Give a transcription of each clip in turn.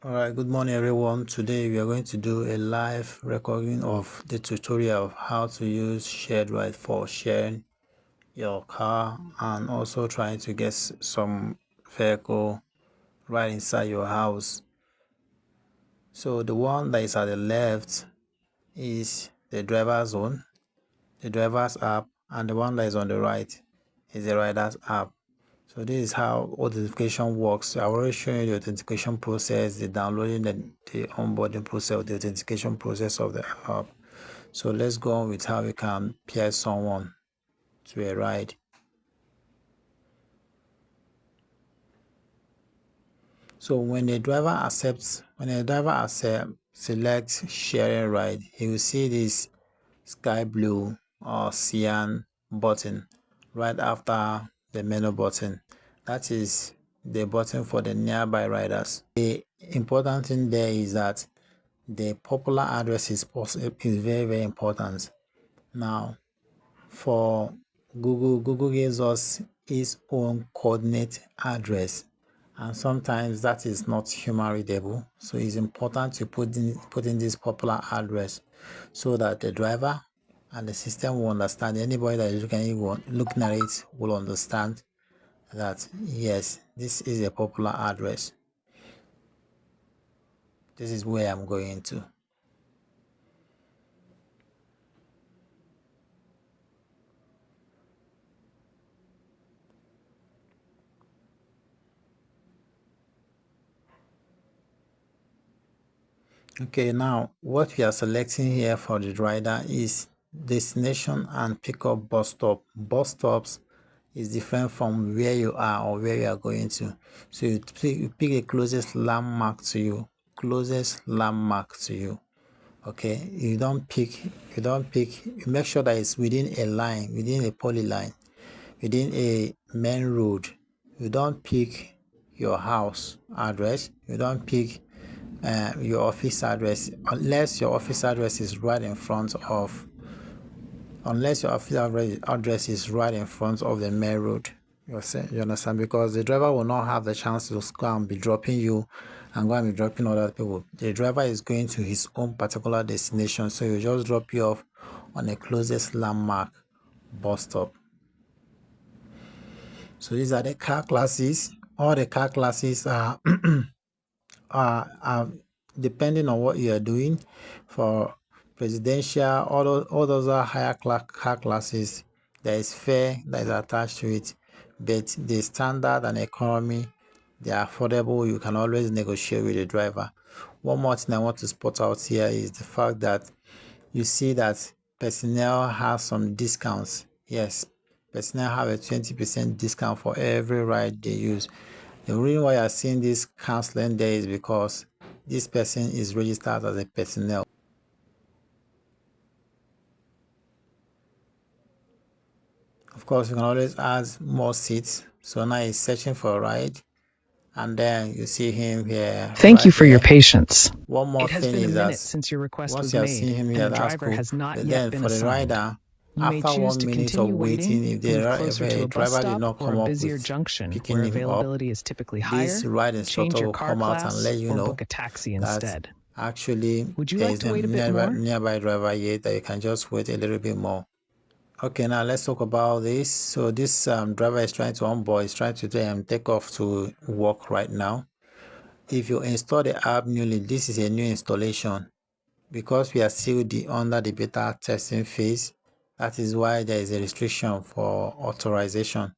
Alright, good morning everyone. Today we are going to do a live recording of the tutorial of how to use shared ride for sharing your car and also trying to get some vehicle right inside your house. So the one that is at the left is the driver zone, the driver's app, and the one that is on the right is the rider's app. So this is how authentication works. I already shown you the authentication process, the downloading, the onboarding process, the authentication process of the app. So let's go on with how we can pair someone to a ride. So when a driver selects sharing ride, he will see this sky blue or cyan button right after the menu button. That is the button for the nearby riders. The important thing there is that the popular address is very important. Now for Google gives us its own coordinate address, and sometimes that is not human readable, so it's important to put in this popular address so that the driver and the system will understand. Anybody that is looking at it will understand that yes, this is a popular address. This is where I'm going to. Okay, now what we are selecting here for the rider is destination and pickup bus stop. Bus stops is different from where you are or where you are going to. So you pick the closest landmark to you. Closest landmark to you. Okay, you make sure that it's within a line, within a polyline, within a main road. You don't pick your house address. You don't pick your office address unless your office address is right in front of the main road. You understand? Because the driver will not have the chance to go and be dropping you and go and be dropping other people. The driver is going to his own particular destination, so you just drop you off on the closest landmark bus stop. So these are the car classes. All the car classes are depending on what you are doing. For presidential, all those are higher car classes. There is fare that is attached to it, but the standard and economy, they are affordable. You can always negotiate with the driver. One more thing I want to spot out here is the fact that you see that personnel has some discounts. Yes, personnel have a 20% discount for every ride they use. The reason why you're seeing this canceling there is because this person is registered as a personnel. Of course, you can always add more seats. So now he's searching for a ride, and then you see him here. Thank you for your patience. One more It has thing been a is minute that since your request once was you have made, seen him and here, the that's driver cool. has not But yet then been for the assigned. rider, You may after choose 1 to minute of continue waiting, waiting, if move the closer to a bus driver did stop not or come a up busier with junction picking where him up, availability is typically this higher, ride change instructor your will car come out and class, let you or know book a taxi that instead. actually Would you there like is to a wait a bit more? nearby driver here that you can just wait a little bit more. Okay, now let's talk about this. So this driver is trying to onboard, is trying to take off to work right now. If you install the app newly, this is a new installation. Because we are still under the beta testing phase, that is why there is a restriction for authorization.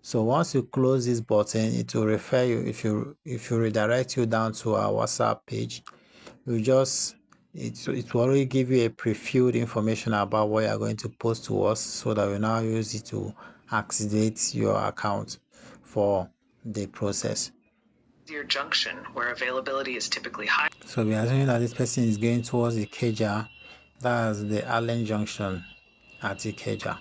So once you close this button, it will refer you, if you redirect you down to our WhatsApp page, it will already give you a pre-filled information about what you are going to post to us, so that we now use it to activate your account for the process. Your junction where availability is typically high. So we are assuming that this person is going towards Ikeja. That's the Allen Junction at Ikeja.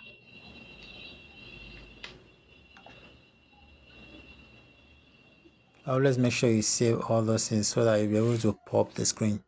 Always make sure you save all those things so that you'll be able to pop the screen.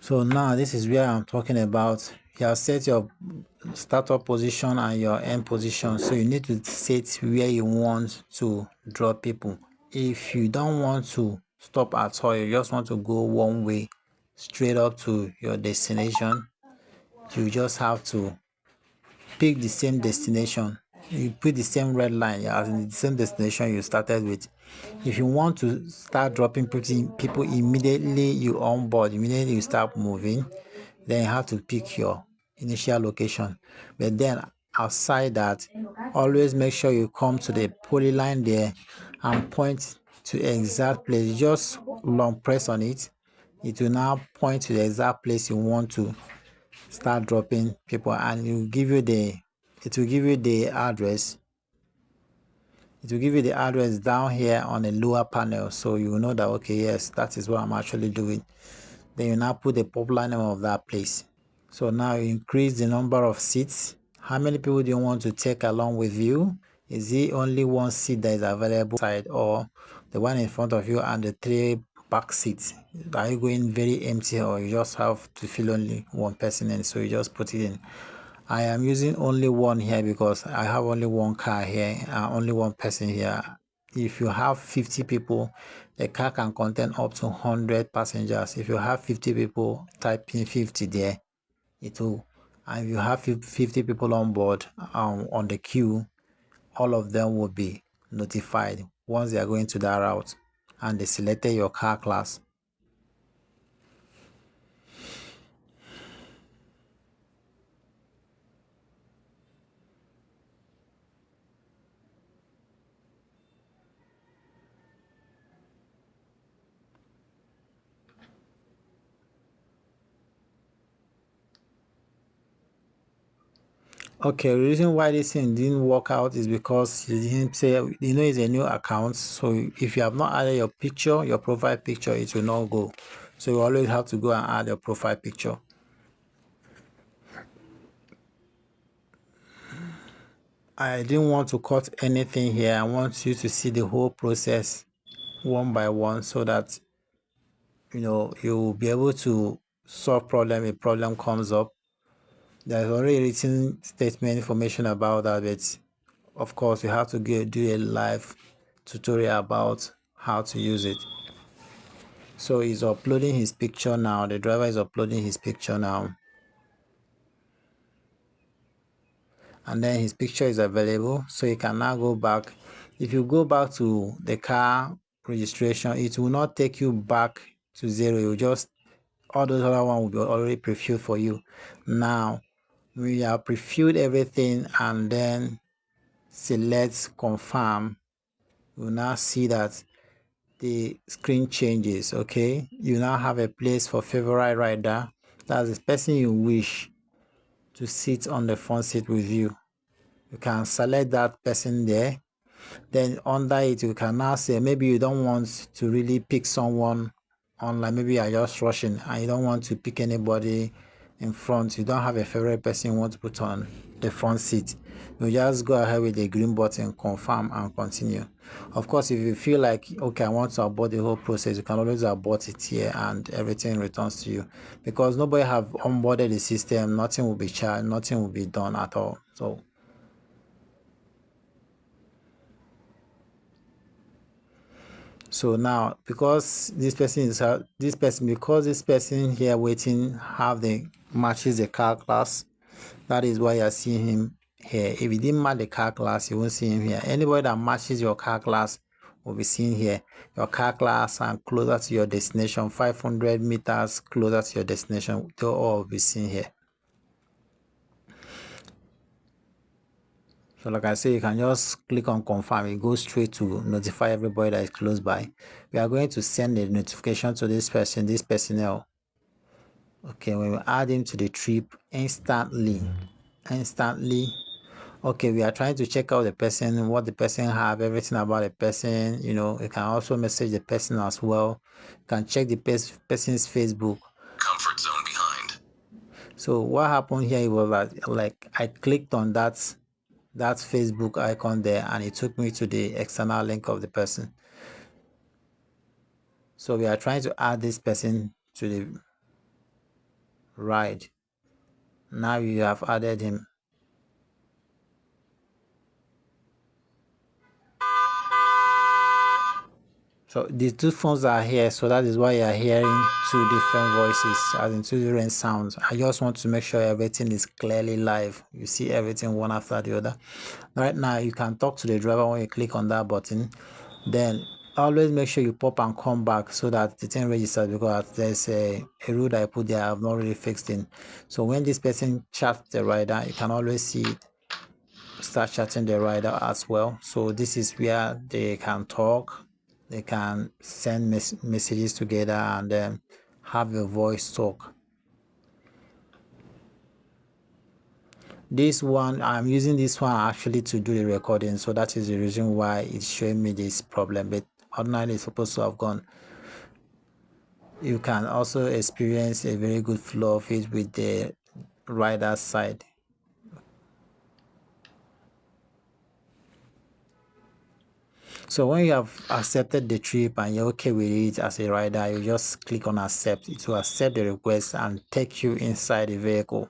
So now this is where I'm talking about. You have set your startup position and your end position, so you need to set where you want to drop people. If you don't want to stop at all, you just want to go one way straight up to your destination, you just have to pick the same destination. You put the same red line as in the same destination you started with. If you want to start dropping people immediately you on board, immediately you start moving, then you have to pick your initial location. But then outside that, always make sure you come to the polyline there and point to the exact place. Just long press on it. It will now point to the exact place you want to start dropping people, and it will give you the address. It will give you the address down here on the lower panel, so you will know that okay, yes, that is what I'm actually doing. Then you now put the popular name of that place. So now you increase the number of seats. How many people do you want to take along with you? Is it only one seat that is available side, or the one in front of you and the 3 back seats? Are you going very empty, or you just have to fill only one person in, so you just put it in? I am using only one here because I have only one car here and only one person here. If you have 50 people, the car can contain up to 100 passengers. If you have 50 people, type in 50 there. It will. And if you have 50 people on board on the queue, all of them will be notified once they are going to that route and they selected your car class. Okay, the reason why this thing didn't work out is because you didn't say, it's a new account. So if you have not added your picture, your profile picture, it will not go. So you always have to go and add your profile picture. I didn't want to cut anything here. I want you to see the whole process one by one so that you'll be able to solve problem if problem comes up. There's already written statement information about that, but of course you have to do a live tutorial about how to use it. So he's uploading his picture now. The driver is uploading his picture now, and then his picture is available, so you can now go back. If you go back to the car registration, it will not take you back to zero. You just, all those other ones will be already previewed for you. Now we have previewed everything and then select confirm. You now see that the screen changes. Okay, you now have a place for favorite rider. That's the person you wish to sit on the front seat with you. You can select that person there. Then under it, you can now say maybe you don't want to really pick someone online. Maybe you're just rushing and you don't want to pick anybody in front. You don't have a favorite person you want to put on the front seat. You just go ahead with the green button, confirm and continue. Of course, if you feel like, okay, I want to abort the whole process, you can always abort it here and everything returns to you. Because nobody have onboarded the system, nothing will be charged, nothing will be done at all. So now, because this person here waiting matches the car class, that is why you're seeing him here. If he didn't match the car class, you won't see him here. Anybody that matches your car class will be seen here. Your car class and closer to your destination, 500 meters closer to your destination, they'll all be seen here. So like I say, you can just click on confirm. It goes straight to notify everybody that is close by. We are going to send a notification to this personnel. Okay, when we add him to the trip instantly. Okay, we are trying to check out the person, what the person have, everything about the person. You can also message the person as well. You can check the person's Facebook. Comfort zone behind. So what happened here was that, like, I clicked on that Facebook icon there and it took me to the external link of the person. So we are trying to add this person to the ride. Now you have added him. So the two phones are here, so that is why you are hearing two different voices, as in two different sounds. I just want to make sure everything is clearly live. You see everything one after the other. Right now, you can talk to the driver when you click on that button. Then always make sure you pop and come back so that the thing registers, because there's a rule that I put there I have not really fixed in. So when this person chats the rider, you can always see it start chatting the rider as well. So this is where they can talk, they can send messages together, and then have a voice talk. This one, I'm using this one actually to do the recording, so that is the reason why it's showing me this problem, but ordinarily it's supposed to have gone. You can also experience a very good flow of it with the rider side. So when you have accepted the trip and you're okay with it as a rider, you just click on accept. It will accept the request and take you inside the vehicle.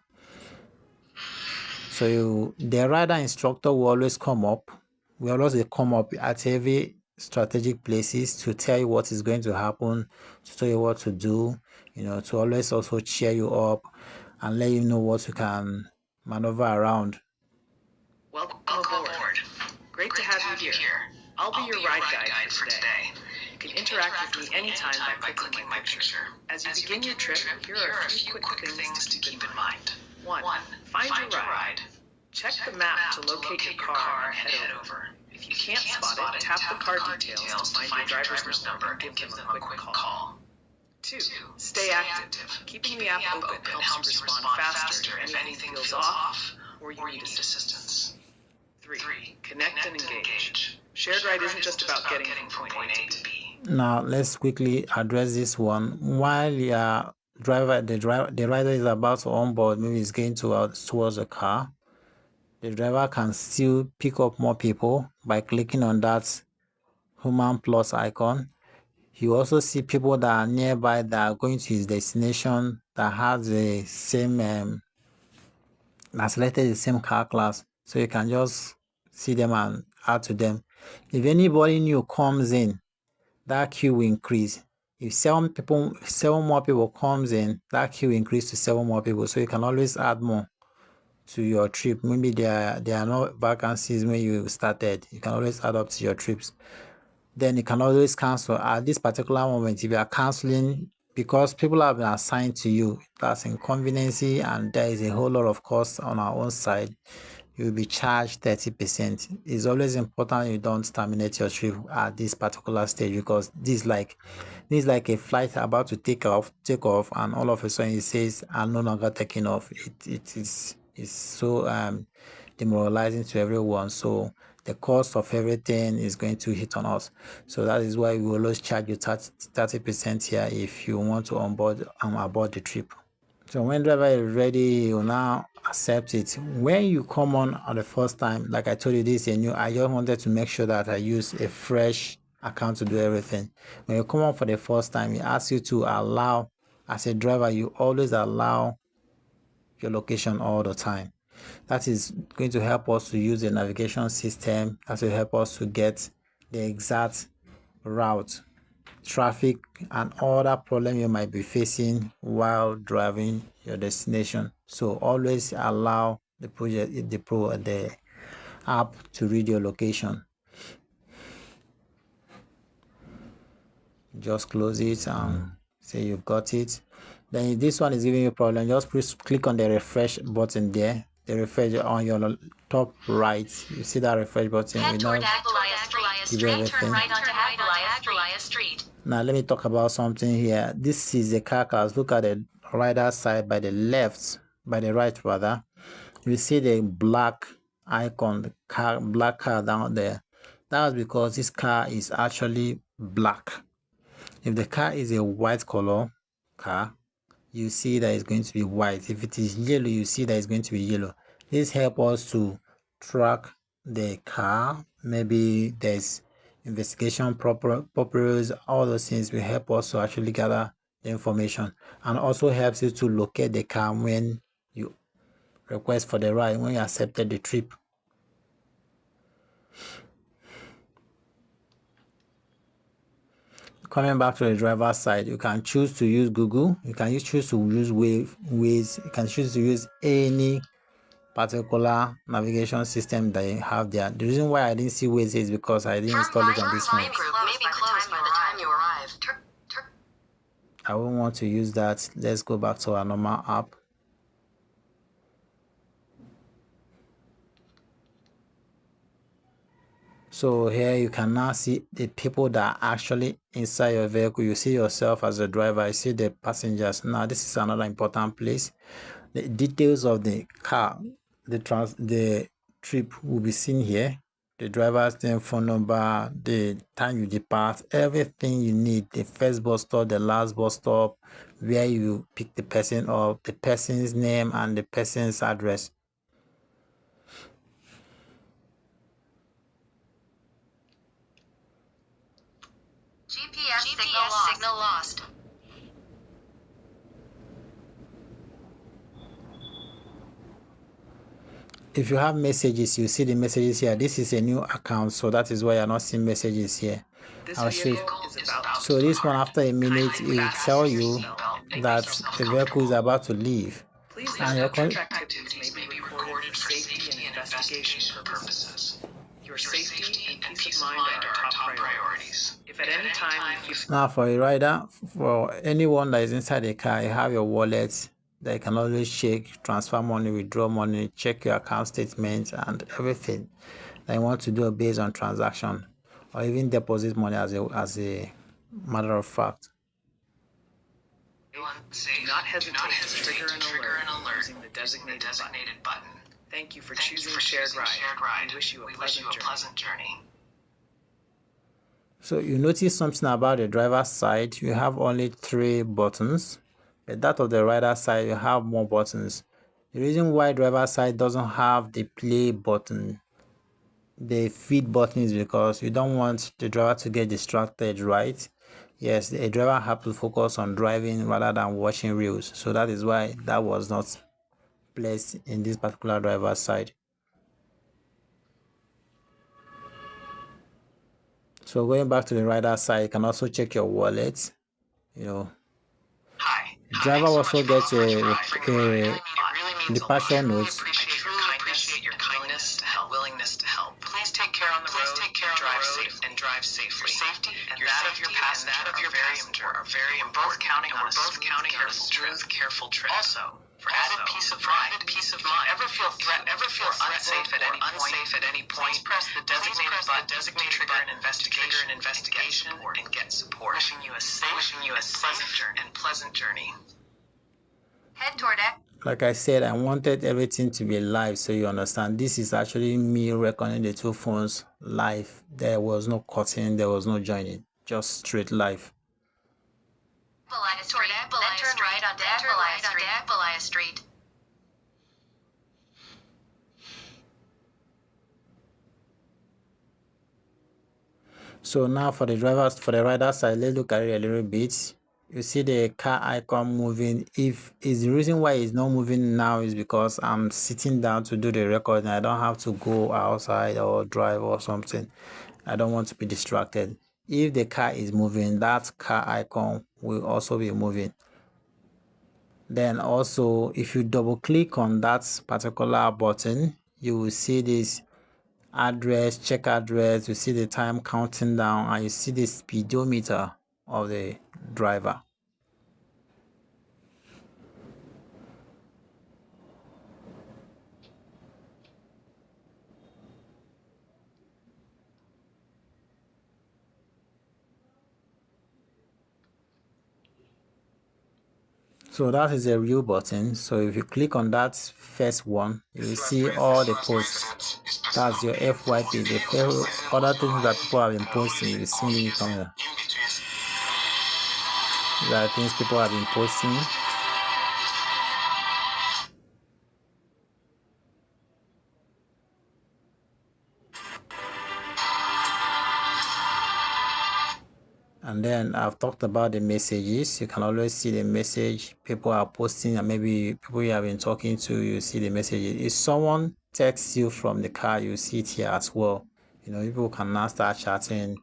So the rider instructor will always come up. We always come up at every strategic places to tell you what is going to happen, to tell you what to do, to always also cheer you up and let you know what you can maneuver around. Welcome aboard. Great to have you here. I'll be your ride guide for today. You can interact with me anytime by clicking my picture. As you begin your trip, here are a few quick things to keep in mind. 1. Find your ride. Check the map to locate your car and head over. If you can't spot it, tap the car details to find your driver's number and give them a quick call. 2. Stay active. Keeping the app open helps you respond faster if anything feels off or you need assistance. 3. Connect and engage. Shared ride isn't just about getting from point A to B. Now let's quickly address this one. While your the rider is about to onboard, maybe he's going towards the car, the driver can still pick up more people by clicking on that human plus icon. You also see people that are nearby that are going to his destination that has the same that selected the same car class, so you can just see them and add to them. If anybody new comes in, that queue will increase. If 7 more people comes in, that queue will increase to 7 more people. So you can always add more to your trip. Maybe there are no vacancies when you started. You can always add up to your trips. Then you can always cancel. At this particular moment, if you are canceling because people have been assigned to you, that's inconveniency, and there is a whole lot of cost on our own side. You'll be charged 30%. It's always important you don't terminate your trip at this particular stage, because this is like a flight about to take off, and all of a sudden it says I'm no longer taking off. It's so demoralizing to everyone. So the cost of everything is going to hit on us. So that is why we will always charge you 30% here if you want to aboard the trip. So when driver is ready, you now accept it. When you come on the first time, like I told you, this is a new. I just wanted to make sure that I use a fresh account to do everything. When you come on for the first time, it asks you to allow, as a driver, you always allow your location all the time. That is going to help us to use the navigation system. That will help us to get the exact route, traffic, and other problem you might be facing while driving your destination. So always allow the app to read your location. Just close it and say you've got it. Then if this one is giving you a problem, just click on the refresh button there. The refresh on your top right. You see that refresh button? Head toward Agbalaya Street. Straight turn right onto Agbalaya Street. Now let me talk about something here. This is the car class. Look at the rider side by the right rather. You see the black icon, the black car down there. That's because this car is actually black. If the car is a white color car, you see that it's going to be white. If it is yellow, you see that it's going to be yellow. This helps us to track the car. Maybe there's investigation purpose, all those things will help us to actually gather the information, and also helps you to locate the car when you request for the ride, when you accepted the trip. Coming back to the driver's side, you can choose to use Google, you can choose to use Waze, you can choose to use any particular navigation system that you have there. The reason why I didn't see Waze is because I didn't install it on this phone. May be closed by the time you arrive. I won't want to use that. Let's go back to our normal app. So here you can now see the people that are actually inside your vehicle. You see yourself as a driver, you see the passengers. Now this is another important place. The details of the car, the trip will be seen here. The driver's name, phone number, the time you depart, everything you need. The first bus stop, the last bus stop, where you pick the person up, the person's name and the person's address. GPS signal lost. If you have messages, you see the messages here. This is a new account, so that is why you're not seeing messages here. I'll show you. So this one, after a minute, it will tell you that the vehicle is about to leave. Please And note your that activities may be recorded for safety and investigation purposes. Your safety and peace of mind are our top priorities. If at any time you feel Now for a rider, for anyone that is inside the car, you have your wallet that you can always check, transfer money, withdraw money, check your account statement and everything that you want to do based on transaction, or even deposit money as a matter of fact. do not hesitate to trigger an alert using the designated button. Thank you for choosing Shared Ride. We wish you a pleasant journey. So you notice something about the driver's side, you have only 3 buttons, but that of the rider side, you have more buttons. The reason why driver's side doesn't have the play button, the feed button, is because you don't want the driver to get distracted, right? Yes, a driver has to focus on driving rather than watching reels. So that is why that was not placed in this particular driver's side. So going back to the rider side, you can also check your wallet. Hi. The driver also gets a departure notes. I truly appreciate your kindness and willingness to help. Please take care on the road and drive safely. Your safety and that of your passenger are very important. We're both counting on a smooth, careful trip. Also, for added peace of mind, ever feel unsafe at any point, please press the designated trigger an investigation and get support. Wishing you a safe and pleasant journey. Head toward it. Like I said, I wanted everything to be live so you understand. This is actually me recording the 2 phones live. There was no cutting, there was no joining, just straight live. Then turn right onto Agbalaya Street. So now for the rider side, let's look at it a little bit. You see the car icon moving. If the reason why it's not moving now is because I'm sitting down to do the recording. I don't have to go outside or drive or something. I don't want to be distracted. If the car is moving, that car icon will also be moving. Then also, if you double click on that particular button, you will see this address, check address, you see the time counting down, and you see the speedometer of the driver. So that is a real button. So if you click on that first one, you will see all the posts. That's your FYP, the other things that people have been posting. You will see it coming. There are things people have been posting. And And then I've talked about the messages. You can always see the message people are posting, and maybe people you have been talking to, you see the messages. If someone texts you from the car, you see it here as well. People can now start chatting.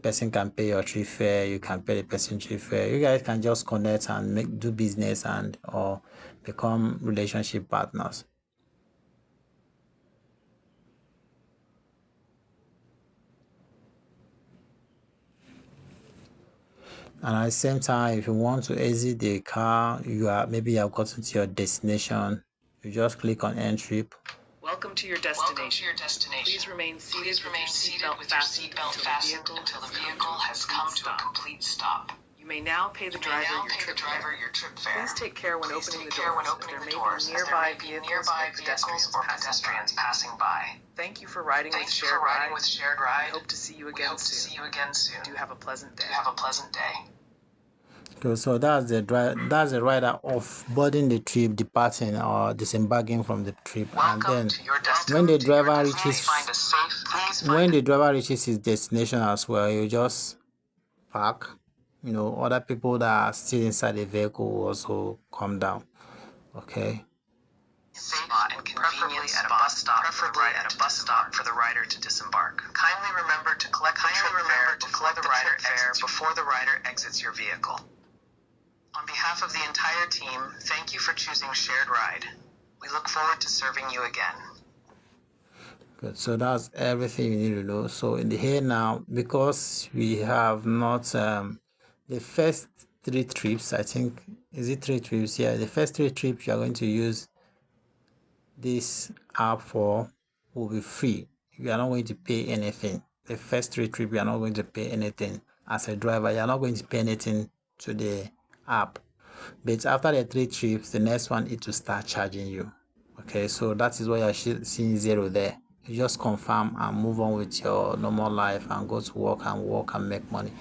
Person can pay your trip fare, you can pay the person trip fare. You guys can just connect and do business and or become relationship partners. And at the same time, if you want to exit the car, you have gotten to your destination, you just click on end trip. Welcome to your destination. Please remain seated with your seatbelt fastened until the vehicle has come to a complete stop. You may now pay the driver your trip fare. Please take care when opening the doors, as there may be nearby vehicles or pedestrians passing by. Thank you for riding with Shared Ride. I hope to see you again soon. Do have a pleasant day. Okay, so that's the rider of boarding the trip, departing or disembarking from the trip. And then when the driver reaches his destination as well, you just park. Other people that are still inside the vehicle will also come down. Okay. And preferably at a bus stop for the rider to disembark. Kindly remember to collect the rider fare before the rider exits your vehicle. On behalf of the entire team, thank you for choosing Shared Ride. We look forward to serving you again. Good. So that's everything you need to know. So in the here now, because we have not the first 3 trips, I think, is it 3 trips? Yeah, the first 3 trips you are going to use this app for will be free. You are not going to pay anything. The first 3 trips, you are not going to pay anything. As a driver, you are not going to pay anything to the app. But after the 3 trips, the next one is to start charging you. Okay, so that is why you're seeing 0 there. You just confirm and move on with your normal life and go to work and make money.